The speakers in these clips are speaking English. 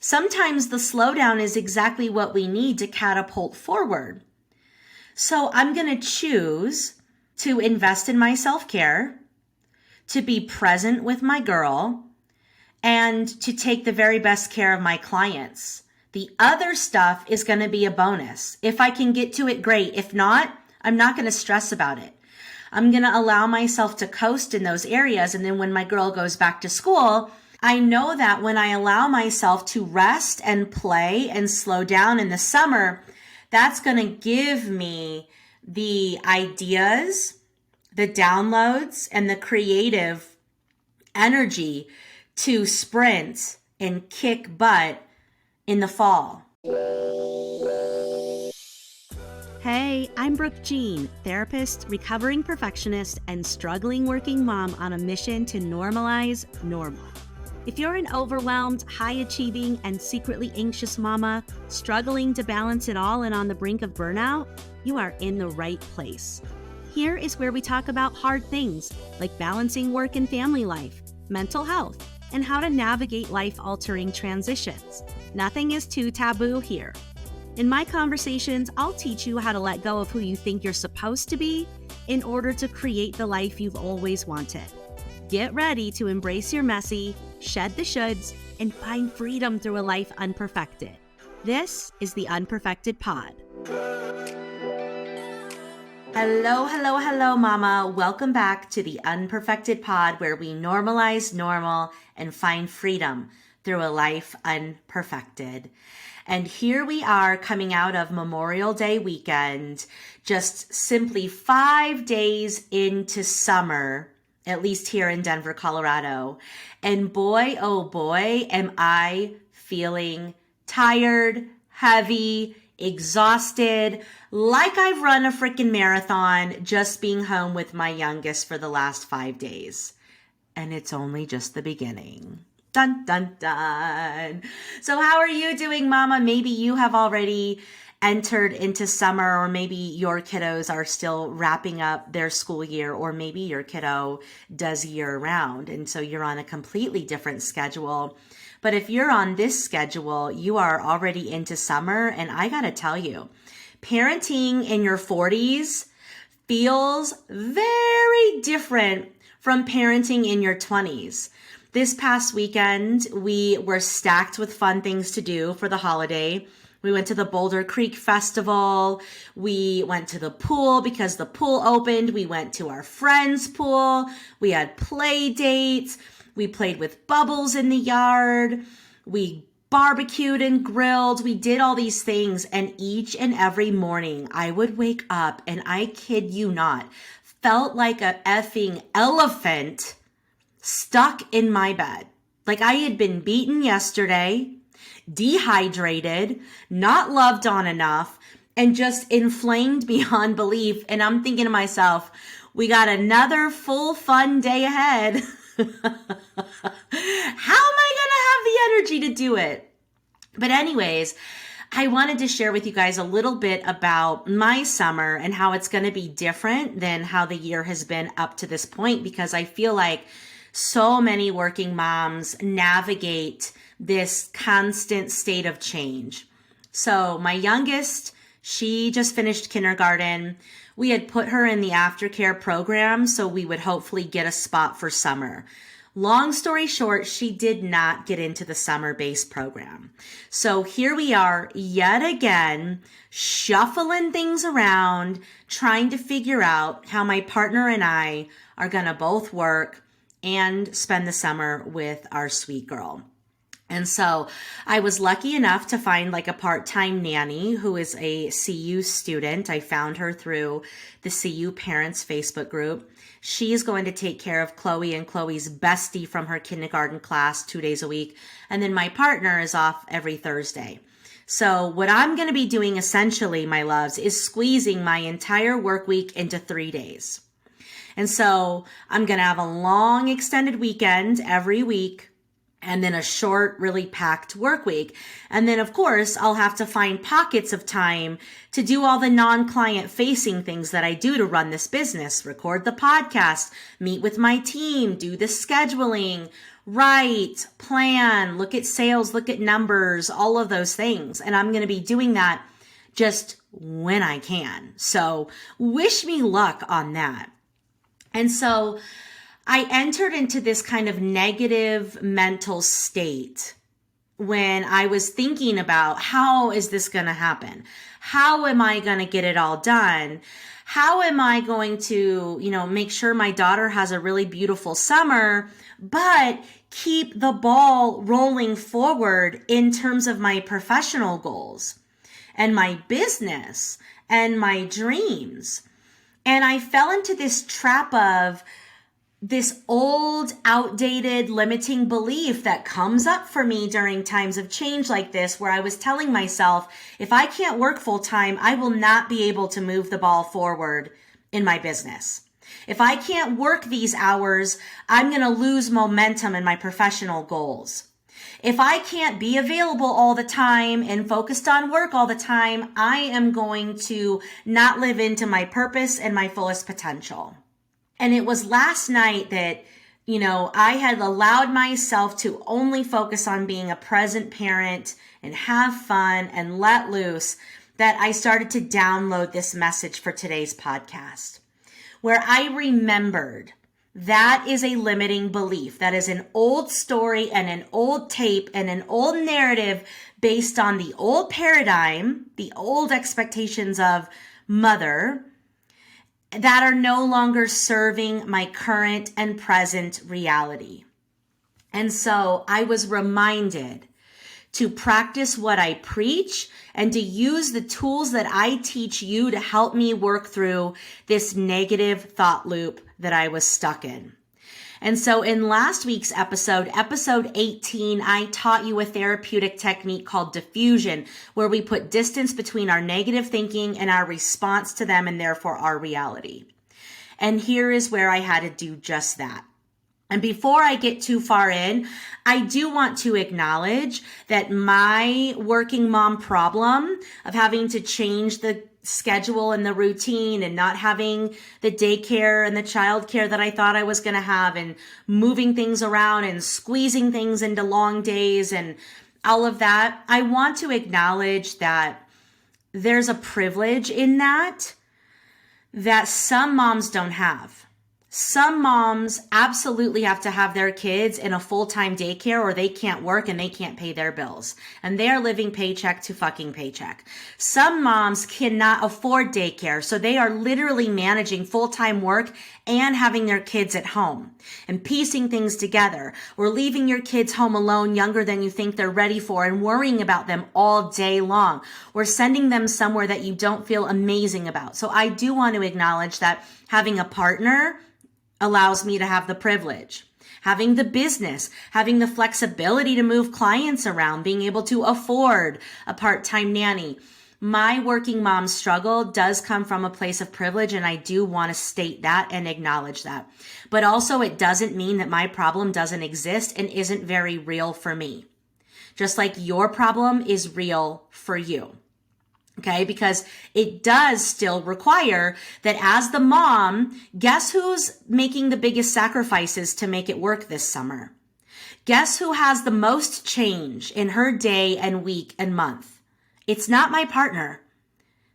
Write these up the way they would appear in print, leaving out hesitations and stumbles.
Sometimes the slowdown is exactly what we need to catapult forward. So I'm going to choose to invest in my self-care, to be present with my girl, and to take the very best care of my clients. The other stuff is going to be a bonus. If I can get to it, great. If not, I'm not going to stress about it. I'm going to allow myself to coast in those areas. And then when my girl goes back to school, I know that when I allow myself to rest and play and slow down in the summer, that's going to give me the ideas, the downloads, and the creative energy to sprint and kick butt in the fall. Hey, I'm Brooke Jean, therapist, recovering perfectionist, and struggling working mom on a mission to normalize normal. If you're an overwhelmed, high-achieving, and secretly anxious mama, struggling to balance it all and on the brink of burnout, you are in the right place. Here is where we talk about hard things like balancing work and family life, mental health, and how to navigate life-altering transitions. Nothing is too taboo here. In my conversations, I'll teach you how to let go of who you think you're supposed to be in order to create the life you've always wanted. Get ready to embrace your messy, shed the shoulds, and find freedom through a life unperfected. This is the Unperfected Pod. Hello, mama. Welcome back to the Unperfected Pod, where we normalize normal and find freedom through a life unperfected. And here we are coming out of Memorial Day weekend, just simply 5 days into summer, at least here in Denver, Colorado. And boy, oh boy, am I feeling tired, heavy, exhausted, like I've run a freaking marathon just being home with my youngest for the last 5 days. And it's only just the beginning. Dun, dun, dun. So how are you doing, mama? Maybe you have already entered into summer, or maybe your kiddos are still wrapping up their school year, or maybe your kiddo does year round. And so you're on a completely different schedule. But if you're on this schedule, you are already into summer. And I got to tell you, parenting in your 40s feels very different from parenting in your 20s. This past weekend, we were stacked with fun things to do for the holiday. We went to the Boulder Creek Festival. We went to the pool because the pool opened. We went to our friend's pool. We had play dates. We played with bubbles in the yard. We barbecued and grilled. We did all these things. And each and every morning I would wake up and I kid you not, felt like a effing elephant stuck in my bed. Like I had been beaten yesterday, dehydrated, not loved on enough, and just inflamed beyond belief. And I'm thinking to myself, we got another full fun day ahead. How am I going to have the energy to do it? But anyways, I wanted to share with you guys a little bit about my summer and how it's going to be different than how the year has been up to this point, because I feel like so many working moms navigate this constant state of change. So my youngest, she just finished kindergarten. We had put her in the aftercare program so we would hopefully get a spot for summer. Long story short, she did not get into the summer-based program. So here we are yet again, shuffling things around, trying to figure out how my partner and I are going to both work and spend the summer with our sweet girl. And so I was lucky enough to find like a part-time nanny who is a CU student. I found her through the CU Parents Facebook group. She's going to take care of Chloe and Chloe's bestie from her kindergarten class 2 days a week. And then my partner is off every Thursday. So what I'm going to be doing essentially, my loves, is squeezing my entire work week into 3 days. And so I'm going to have a long extended weekend every week, and then a short, really packed work week. And then, of course, I'll have to find pockets of time to do all the non-client facing things that I do to run this business, record the podcast, meet with my team, do the scheduling, write, plan, look at sales, look at numbers, all of those things. And I'm going to be doing that just when I can. So wish me luck on that. And so I entered into this kind of negative mental state when I was thinking about, how is this going to happen? How am I going to get it all done? How am I going to, make sure my daughter has a really beautiful summer, but keep the ball rolling forward in terms of my professional goals and my business and my dreams? And I fell into this trap of this old, outdated, limiting belief that comes up for me during times of change like this, where I was telling myself, if I can't work full time, I will not be able to move the ball forward in my business. If I can't work these hours, I'm going to lose momentum in my professional goals. If I can't be available all the time and focused on work all the time, I am going to not live into my purpose and my fullest potential. And it was last night that, I had allowed myself to only focus on being a present parent and have fun and let loose, that I started to download this message for today's podcast, where I remembered that is a limiting belief. That is an old story and an old tape and an old narrative based on the old paradigm, the old expectations of mother, that are no longer serving my current and present reality. And so I was reminded to practice what I preach and to use the tools that I teach you to help me work through this negative thought loop that I was stuck in. And so in last week's episode 18, I taught you a therapeutic technique called diffusion, where we put distance between our negative thinking and our response to them, and therefore our reality. And here is where I had to do just that. And before I get too far in, I do want to acknowledge that my working mom problem of having to change the schedule and the routine and not having the daycare and the childcare that I thought I was going to have, and moving things around and squeezing things into long days and all of that, I want to acknowledge that there's a privilege in that some moms don't have. Some moms absolutely have to have their kids in a full-time daycare, or they can't work and they can't pay their bills. And they're living paycheck to fucking paycheck. Some moms cannot afford daycare, so they are literally managing full-time work and having their kids at home and piecing things together, or leaving your kids home alone younger than you think they're ready for and worrying about them all day long, or sending them somewhere that you don't feel amazing about. So I do want to acknowledge that having a partner allows me to have the privilege. Having the business, having the flexibility to move clients around, being able to afford a part-time nanny. My working mom struggle does come from a place of privilege, and I do want to state that and acknowledge that. But also, it doesn't mean that my problem doesn't exist and isn't very real for me. Just like your problem is real for you. Okay, because it does still require that as the mom, guess who's making the biggest sacrifices to make it work this summer? Guess who has the most change in her day and week and month? It's not my partner.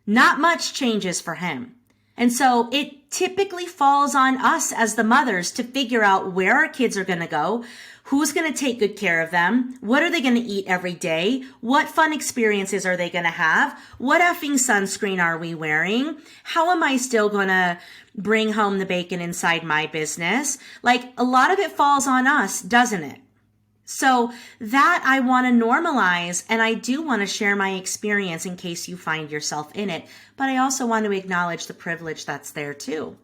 Not much changes for him. And so it typically falls on us as the mothers to figure out where our kids are going to go, who's going to take good care of them, what are they going to eat every day, what fun experiences are they going to have, what effing sunscreen are we wearing, how am I still going to bring home the bacon inside my business? Like, a lot of it falls on us, doesn't it? So that I want to normalize, and I do want to share my experience in case you find yourself in it, but I also want to acknowledge the privilege that's there too.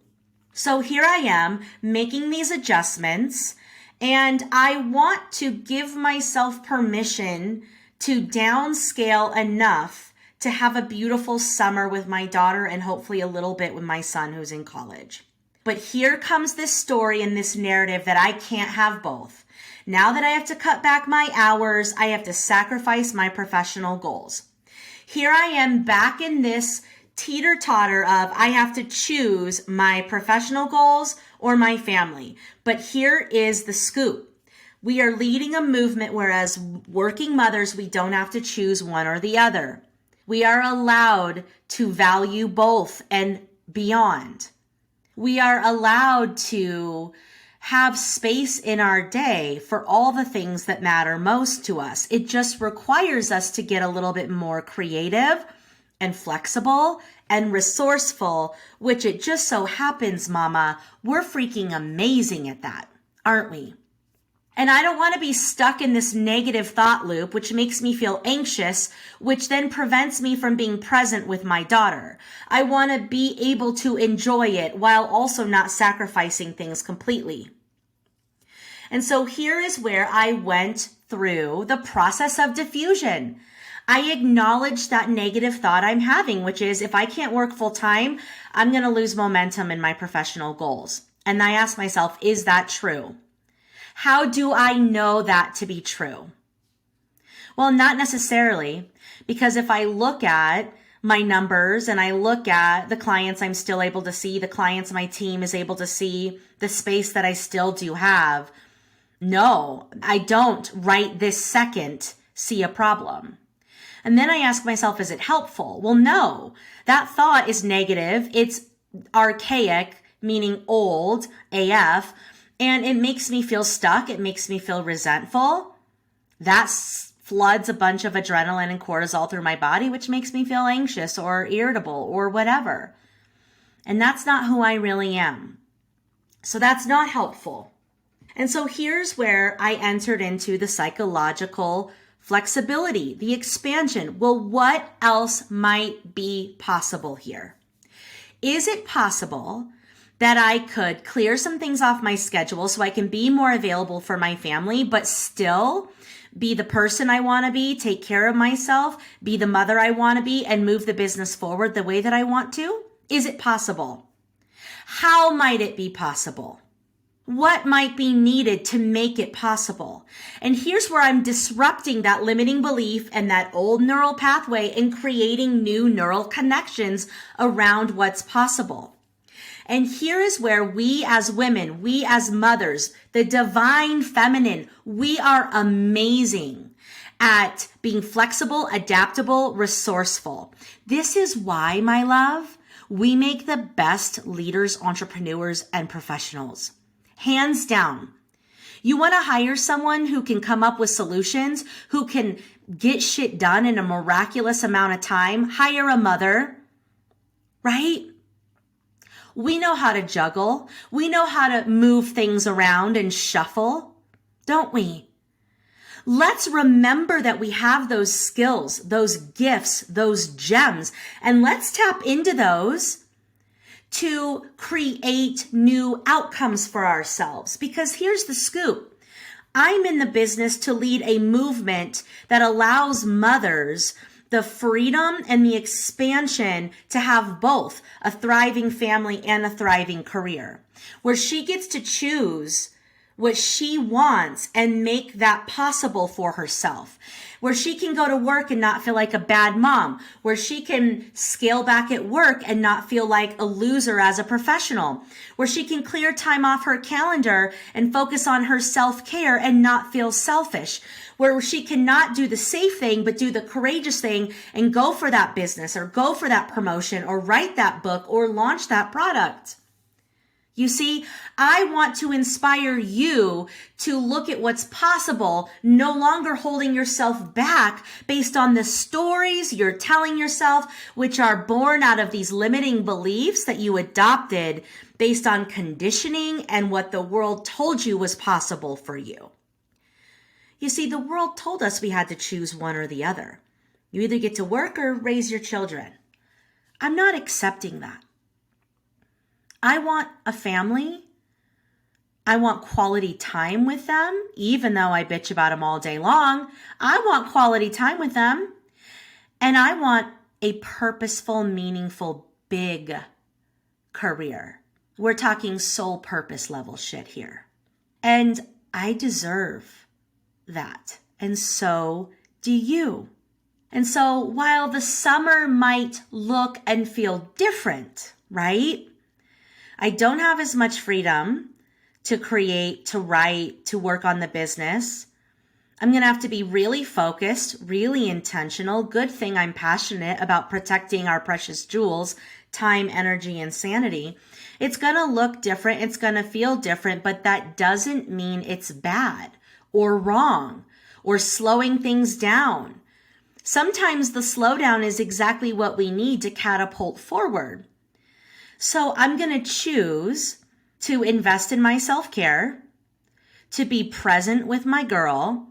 So here I am making these adjustments, and I want to give myself permission to downscale enough to have a beautiful summer with my daughter and hopefully a little bit with my son who's in college. But here comes this story and this narrative that I can't have both. Now that I have to cut back my hours, I have to sacrifice my professional goals. Here I am back in this teeter-totter of I have to choose my professional goals or my family. But here is the scoop. We are leading a movement where as working mothers, we don't have to choose one or the other. We are allowed to value both and beyond. We are allowed to have space in our day for all the things that matter most to us. It just requires us to get a little bit more creative and flexible and resourceful, which it just so happens, Mama, we're freaking amazing at that, aren't we? And I don't want to be stuck in this negative thought loop, which makes me feel anxious, which then prevents me from being present with my daughter. I want to be able to enjoy it while also not sacrificing things completely. And so here is where I went through the process of diffusion. I acknowledged that negative thought I'm having, which is if I can't work full time, I'm going to lose momentum in my professional goals. And I asked myself, is that true? How do I know that to be true? Well, not necessarily, because if I look at my numbers and I look at the clients I'm still able to see, the clients my team is able to see, the space that I still do have, no, I don't right this second see a problem. And then I ask myself, is it helpful? Well, no, that thought is negative. It's archaic, meaning old AF. And it makes me feel stuck. It makes me feel resentful. That floods a bunch of adrenaline and cortisol through my body, which makes me feel anxious or irritable or whatever. And that's not who I really am. So that's not helpful. And so here's where I entered into the psychological flexibility, the expansion. Well, what else might be possible here? Is it possible that I could clear some things off my schedule so I can be more available for my family, but still be the person I want to be, take care of myself, be the mother I want to be, and move the business forward the way that I want to? Is it possible? How might it be possible? What might be needed to make it possible? And here's where I'm disrupting that limiting belief and that old neural pathway and creating new neural connections around what's possible. And here is where we as women, we as mothers, the divine feminine, we are amazing at being flexible, adaptable, resourceful. This is why, my love, we make the best leaders, entrepreneurs, and professionals. Hands down. You want to hire someone who can come up with solutions, who can get shit done in a miraculous amount of time? Hire a mother, right? We know how to juggle. We know how to move things around and shuffle, don't we? Let's remember that we have those skills, those gifts, those gems, and let's tap into those to create new outcomes for ourselves. Because here's the scoop. I'm in the business to lead a movement that allows mothers the freedom and the expansion to have both a thriving family and a thriving career, where she gets to choose what she wants and make that possible for herself, where she can go to work and not feel like a bad mom, where she can scale back at work and not feel like a loser as a professional, where she can clear time off her calendar and focus on her self-care and not feel selfish, where she cannot do the safe thing, but do the courageous thing and go for that business or go for that promotion or write that book or launch that product. You see, I want to inspire you to look at what's possible, no longer holding yourself back based on the stories you're telling yourself, which are born out of these limiting beliefs that you adopted based on conditioning and what the world told you was possible for you. You see, the world told us we had to choose one or the other. You either get to work or raise your children. I'm not accepting that. I want a family. I want quality time with them, even though I bitch about them all day long. I want quality time with them. And I want a purposeful, meaningful, big career. We're talking soul purpose level shit here. And I deserve that. And so do you. And so while the summer might look and feel different, right? I don't have as much freedom to create, to write, to work on the business. I'm going to have to be really focused, really intentional. Good thing I'm passionate about protecting our precious jewels, time, energy, and sanity. It's going to look different. It's going to feel different, but that doesn't mean it's bad or wrong or slowing things down. Sometimes the slowdown is exactly what we need to catapult forward. So I'm going to choose to invest in my self-care, to be present with my girl,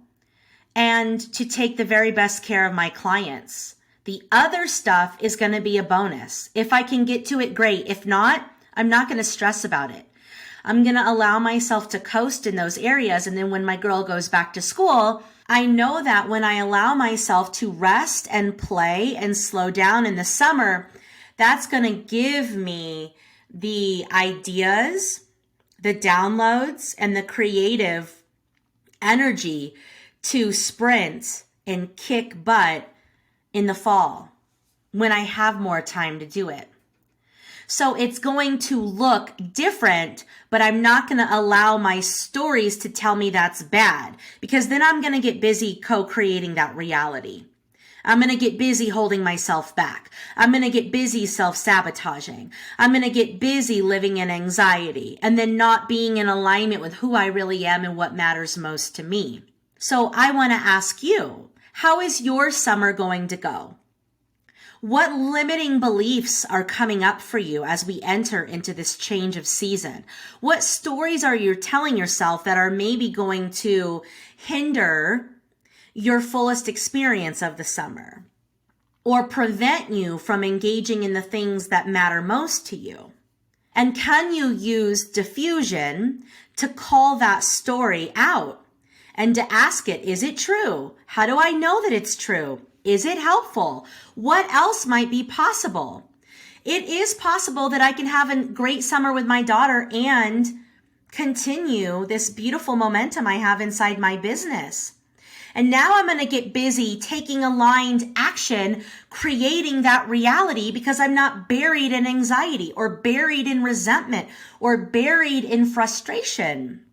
and to take the very best care of my clients. The other stuff is going to be a bonus. If I can get to it, great. If not, I'm not going to stress about it. I'm going to allow myself to coast in those areas. And then when my girl goes back to school, I know that when I allow myself to rest and play and slow down in the summer, that's going to give me the ideas, the downloads, and the creative energy to sprint and kick butt in the fall when I have more time to do it. So it's going to look different, but I'm not going to allow my stories to tell me that's bad, because then I'm going to get busy co-creating that reality. I'm going to get busy holding myself back. I'm going to get busy self-sabotaging. I'm going to get busy living in anxiety and then not being in alignment with who I really am and what matters most to me. So I want to ask you, how is your summer going to go? What limiting beliefs are coming up for you as we enter into this change of season? What stories are you telling yourself that are maybe going to hinder your fullest experience of the summer or prevent you from engaging in the things that matter most to you? And can you use diffusion to call that story out? And to ask it, is it true? How do I know that it's true? Is it helpful? What else might be possible? It is possible that I can have a great summer with my daughter and continue this beautiful momentum I have inside my business. And now I'm going to get busy taking aligned action, creating that reality, because I'm not buried in anxiety or buried in resentment or buried in frustration.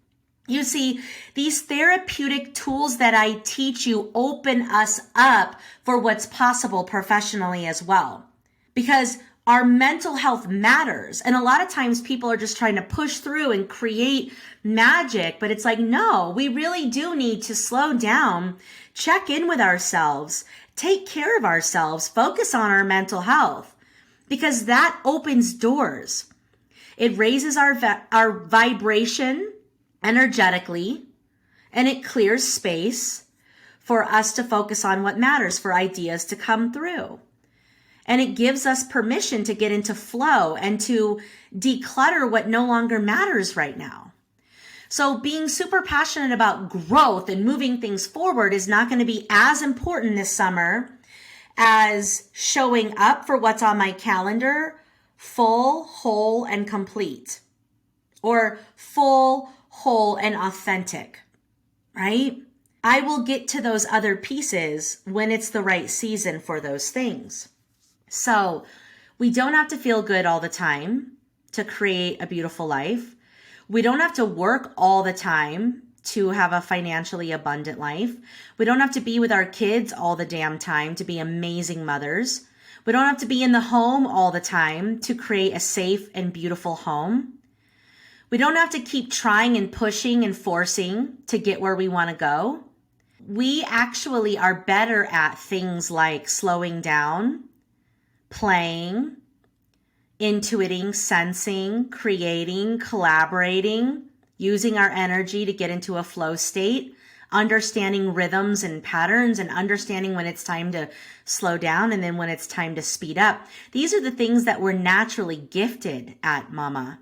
You see, these therapeutic tools that I teach you open us up for what's possible professionally as well, because our mental health matters. And a lot of times people are just trying to push through and create magic, but it's like, no, we really do need to slow down, check in with ourselves, take care of ourselves, focus on our mental health, because that opens doors. It raises our vibration energetically, and it clears space for us to focus on what matters, for ideas to come through. And it gives us permission to get into flow and to declutter what no longer matters right now. So being super passionate about growth and moving things forward is not going to be as important this summer as showing up for what's on my calendar, full, whole, and complete, or full, whole, and authentic, right? I will get to those other pieces when it's the right season for those things. So we don't have to feel good all the time to create a beautiful life. We don't have to work all the time to have a financially abundant life. We don't have to be with our kids all the damn time to be amazing mothers. We don't have to be in the home all the time to create a safe and beautiful home. We don't have to keep trying and pushing and forcing to get where we want to go. We actually are better at things like slowing down, playing, intuiting, sensing, creating, collaborating, using our energy to get into a flow state, understanding rhythms and patterns, and understanding when it's time to slow down and then when it's time to speed up. These are the things that we're naturally gifted at, Mama.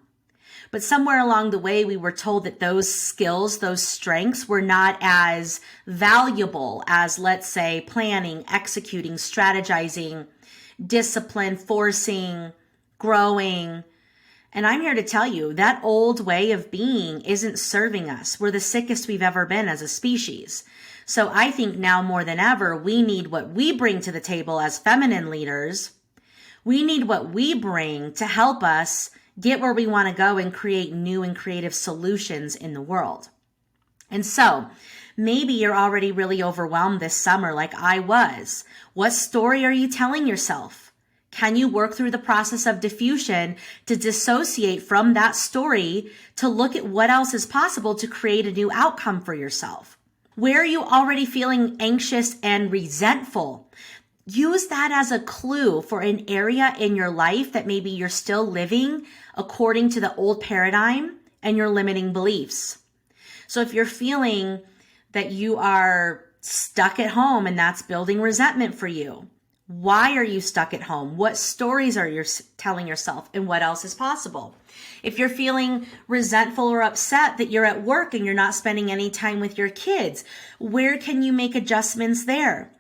But somewhere along the way, we were told that those skills, those strengths were not as valuable as, let's say, planning, executing, strategizing, discipline, forcing, growing. And I'm here to tell you that old way of being isn't serving us. We're the sickest we've ever been as a species. So I think now more than ever, we need what we bring to the table as feminine leaders. We need what we bring to help us get where we want to go and create new and creative solutions in the world. And so maybe you're already really overwhelmed this summer like I was. What story are you telling yourself? Can you work through the process of diffusion to dissociate from that story to look at what else is possible to create a new outcome for yourself? Where are you already feeling anxious and resentful? Use that as a clue for an area in your life that maybe you're still living according to the old paradigm and your limiting beliefs. So if you're feeling that you are stuck at home and that's building resentment for you, why are you stuck at home? What stories are you telling yourself and what else is possible? If you're feeling resentful or upset that you're at work and you're not spending any time with your kids, where can you make adjustments there?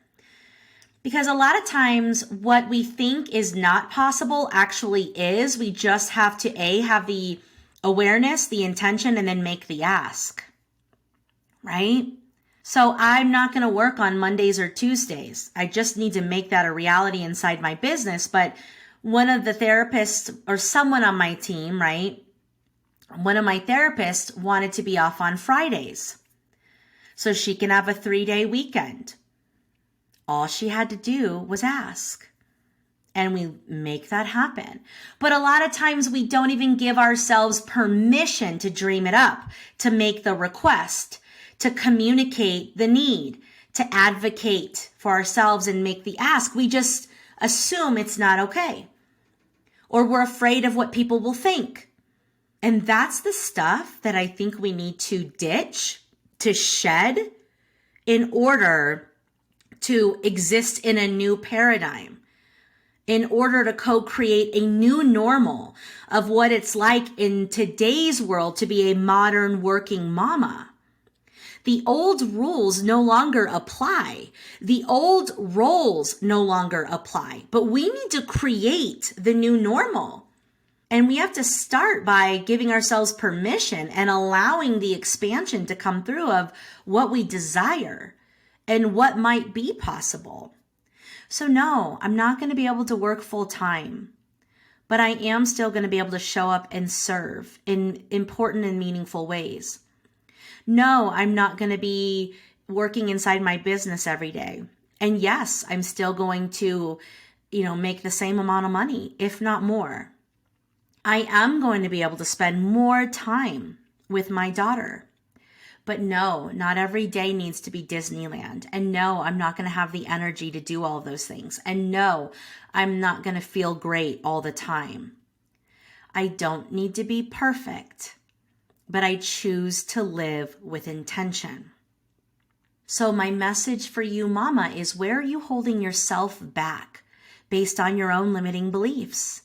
Because a lot of times what we think is not possible actually is. We just have to have the awareness, the intention, and then make the ask, right? So I'm not going to work on Mondays or Tuesdays. I just need to make that a reality inside my business. But one of the therapists or someone on my team, right? One of my therapists wanted to be off on Fridays so she can have a 3-day weekend. All she had to do was ask. And we make that happen. But a lot of times we don't even give ourselves permission to dream it up, to make the request, to communicate the need, to advocate for ourselves and make the ask. We just assume it's not okay. Or we're afraid of what people will think. And that's the stuff that I think we need to ditch, to shed in order to exist in a new paradigm, in order to co-create a new normal of what it's like in today's world to be a modern working mama. The old rules no longer apply. The old roles no longer apply, but we need to create the new normal. And we have to start by giving ourselves permission and allowing the expansion to come through of what we desire and what might be possible. So no, I'm not going to be able to work full time, but I am still going to be able to show up and serve in important and meaningful ways. No, I'm not going to be working inside my business every day. And yes, I'm still going to, make the same amount of money, if not more. I am going to be able to spend more time with my daughter. But no, not every day needs to be Disneyland. And no, I'm not going to have the energy to do all of those things. And no, I'm not going to feel great all the time. I don't need to be perfect, but I choose to live with intention. So my message for you, mama, is where are you holding yourself back based on your own limiting beliefs?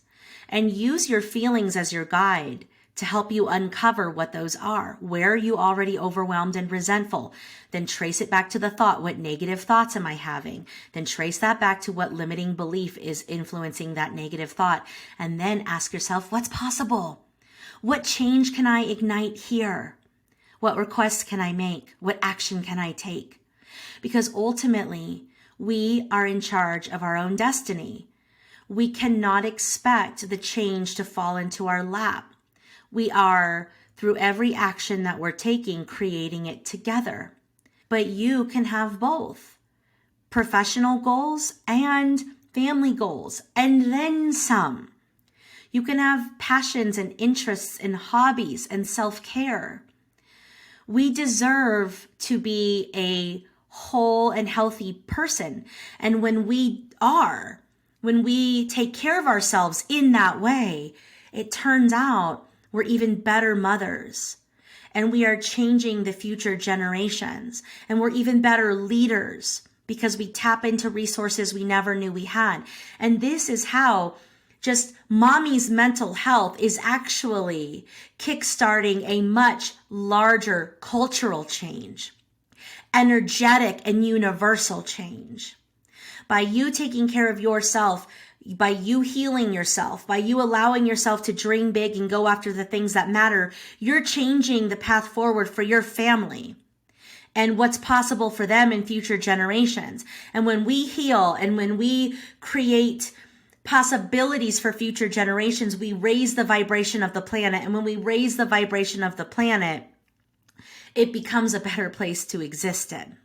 And use your feelings as your guide to help you uncover what those are. Where are you already overwhelmed and resentful? Then trace it back to the thought. What negative thoughts am I having? Then trace that back to what limiting belief is influencing that negative thought. And then ask yourself, what's possible? What change can I ignite here? What requests can I make? What action can I take? Because ultimately, we are in charge of our own destiny. We cannot expect the change to fall into our lap. We are, through every action that we're taking, creating it together. But you can have both professional goals and family goals, and then some. You can have passions and interests and hobbies and self-care. We deserve to be a whole and healthy person. And when we take care of ourselves in that way, it turns out we're even better mothers. And we are changing the future generations. And we're even better leaders because we tap into resources we never knew we had. And this is how just mommy's mental health is actually kickstarting a much larger cultural change, energetic and universal change. By you taking care of yourself, by you healing yourself, by you allowing yourself to dream big and go after the things that matter, you're changing the path forward for your family and what's possible for them in future generations. And when we heal and when we create possibilities for future generations, we raise the vibration of the planet. And when we raise the vibration of the planet, it becomes a better place to exist in.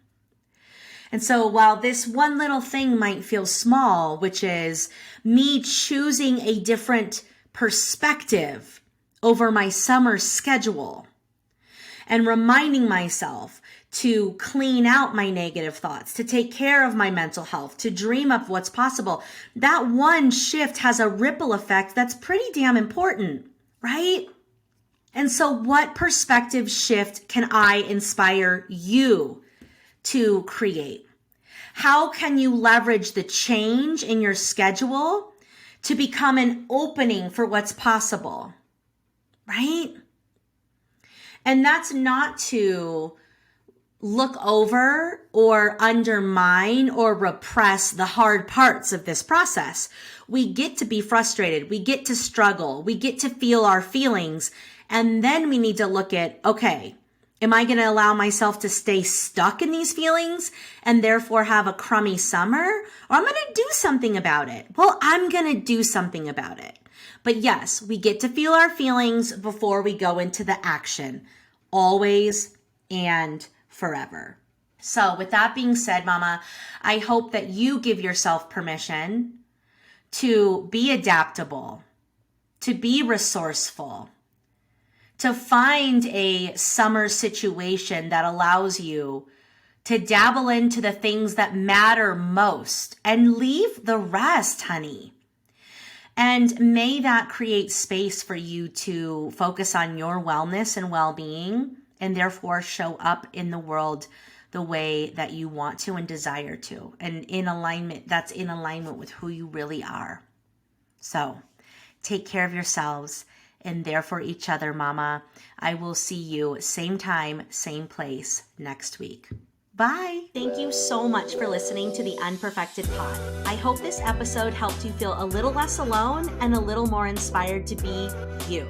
And so while this one little thing might feel small, which is me choosing a different perspective over my summer schedule and reminding myself to clean out my negative thoughts, to take care of my mental health, to dream of what's possible, that one shift has a ripple effect that's pretty damn important, right? And so what perspective shift can I inspire you to create? How can you leverage the change in your schedule to become an opening for what's possible, right? And that's not to look over or undermine or repress the hard parts of this process. We get to be frustrated. We get to struggle. We get to feel our feelings. And then we need to look at, okay, am I going to allow myself to stay stuck in these feelings and therefore have a crummy summer? Or I'm going to do something about it. Well, I'm going to do something about it. But yes, we get to feel our feelings before we go into the action. Always and forever. So with that being said, Mama, I hope that you give yourself permission to be adaptable, to be resourceful, to find a summer situation that allows you to dabble into the things that matter most and leave the rest, honey. And may that create space for you to focus on your wellness and well-being and therefore show up in the world the way that you want to and desire to. And that's in alignment with who you really are. So take care of yourselves and therefore each other, Mama. I will see you same time, same place next week. Bye. Thank you so much for listening to the Unperfected Pod. I hope this episode helped you feel a little less alone and a little more inspired to be you.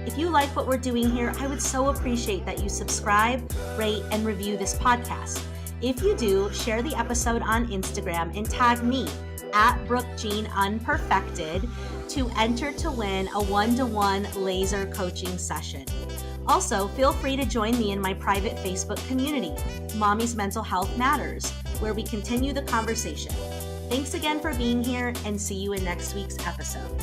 If you like what we're doing here, I would so appreciate that you subscribe, rate, and review this podcast. If you do, share the episode on Instagram and tag me at Brooke Jean Unperfected to enter to win a 1-to-1 laser coaching session. Also, feel free to join me in my private Facebook community, Mommy's Mental Health Matters, where we continue the conversation. Thanks again for being here and see you in next week's episode.